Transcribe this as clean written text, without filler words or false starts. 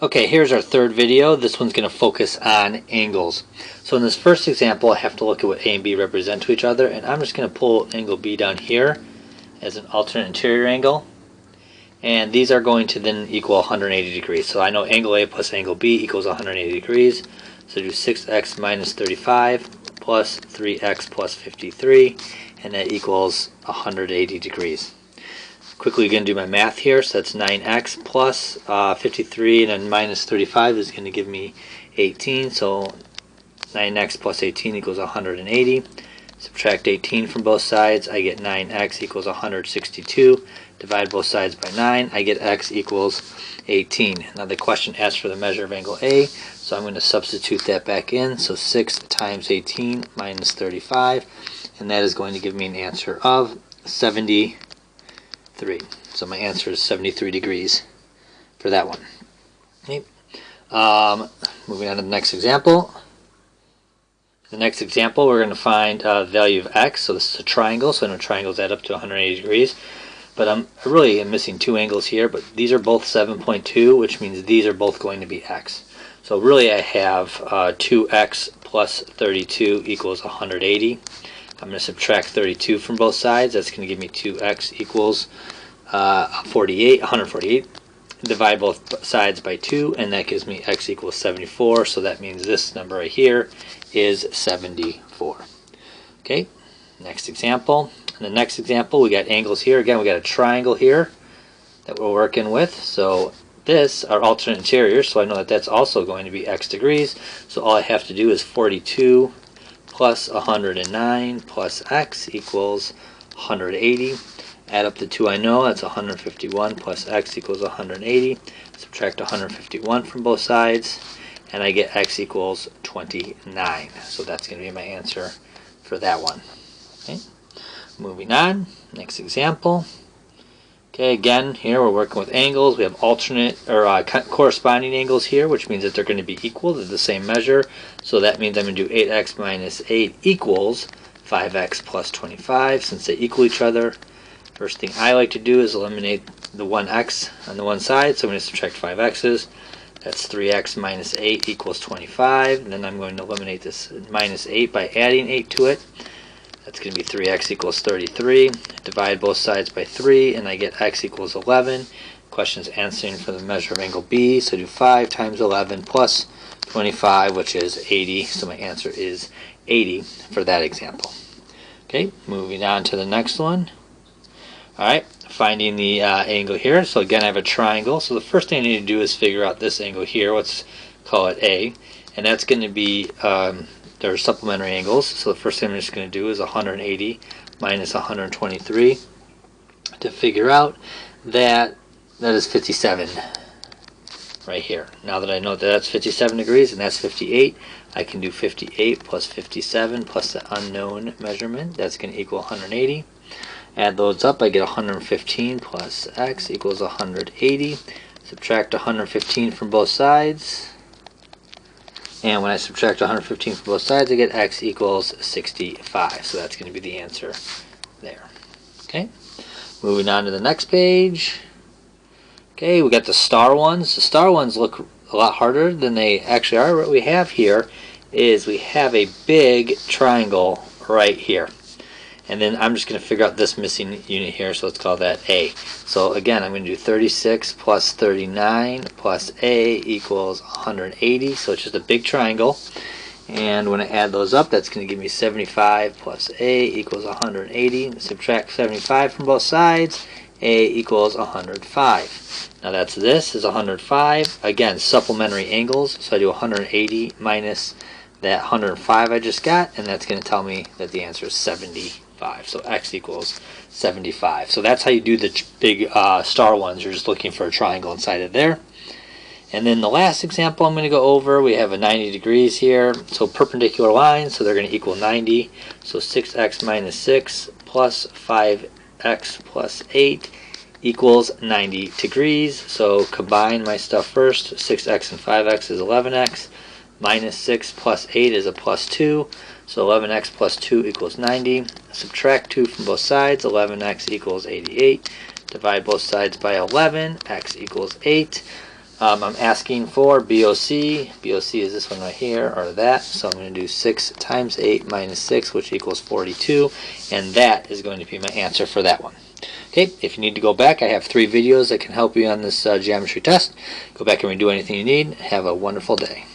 Okay, here's our third video. This one's going to focus on angles. So in this first example, I have to look at what A and B represent to each other, and I'm just going to pull angle B down here as an alternate interior angle. And these are going to then equal 180 degrees. So I know angle A plus angle B equals 180 degrees. So do 6x minus 35 plus 3x plus 53, and that equals 180 degrees. Quickly going to do my math here. So that's 9x plus 53 and then minus 35 is going to give me 18. So 9x plus 18 equals 180. Subtract 18 from both sides. I get 9x equals 162. Divide both sides by 9. I get x equals 18. Now the question asks for the measure of angle A, so I'm going to substitute that back in. So 6 times 18 minus 35, and that is going to give me an answer of 73. So my answer is 73 degrees for that one. Okay. Moving on to the next example. The next example, we're going to find the value of x. So this is a triangle, so I know triangles add up to 180 degrees. But I really am missing two angles here, but these are both 7.2, which means these are both going to be x. So really I have 2x plus 32 equals 180. I'm going to subtract 32 from both sides. That's going to give me 2x equals 148. Divide both sides by 2, and that gives me x equals 74. So that means this number right here is 74. Okay, next example. In the next example, we got angles here. Again, we got a triangle here that we're working with. So this are alternate interiors, so I know that that's also going to be x degrees. So all I have to do is 42 plus 109 plus x equals 180. Add up the two I know, that's 151 plus x equals 180. Subtract 151 from both sides, and I get x equals 29. So that's going to be my answer for that one. Okay. Moving on, next example. Okay, again, here we're working with angles. We have alternate or corresponding angles here, which means that they're going to be equal. They're the same measure. So that means I'm going to do 8x minus 8 equals 5x plus 25. Since they equal each other, first thing I like to do is eliminate the 1x on the one side. So I'm going to subtract 5 x's. That's 3x minus 8 equals 25. And then I'm going to eliminate this minus 8 by adding 8 to it. That's going to be 3x equals 33. Divide both sides by 3, and I get x equals 11. Question's answering for the measure of angle B, so do 5 times 11 plus 25, which is 80. So my answer is 80 for that example. Okay, moving on to the next one. Alright, finding the angle here. So again, I have a triangle. So the first thing I need to do is figure out this angle here. Let's call it A. And that's going to be... there are supplementary angles, so the first thing I'm just going to do is 180 minus 123 to figure out that that is 57 right here. Now that I know that that's 57 degrees and that's 58, I can do 58 plus 57 plus the unknown measurement. That's going to equal 180. Add those up, I get 115 plus x equals 180. Subtract 115 from both sides. And when I subtract 115 from both sides, I get x equals 65. So that's going to be the answer there. Okay, moving on to the next page. Okay, we got the star ones. The star ones look a lot harder than they actually are. What we have here is we have a big triangle right here. And then I'm just going to figure out this missing unit here, so let's call that A. So again, I'm going to do 36 plus 39 plus A equals 180. So it's just a big triangle. And when I add those up, that's going to give me 75 plus A equals 180. Subtract 75 from both sides. A equals 105. Now that's this is 105. Again, supplementary angles. So I do 180 minus that 105 I just got, and that's going to tell me that the answer is 75. So x equals 75. So that's how you do the big star ones. You're just looking for a triangle inside of there. And then the last example I'm going to go over, we have a 90 degrees here. So perpendicular lines, so they're going to equal 90. So 6x minus 6 plus 5x plus 8 equals 90 degrees. So combine my stuff first. 6x and 5x is 11x. Minus 6 plus 8 is a plus 2. So 11x plus 2 equals 90. Subtract 2 from both sides. 11x equals 88. Divide both sides by 11. X equals 8. I'm asking for BOC. BOC is this one right here, or that. So I'm going to do 6 times 8 minus 6, which equals 42. And that is going to be my answer for that one. Okay, if you need to go back, I have 3 videos that can help you on this geometry test. Go back and redo anything you need. Have a wonderful day.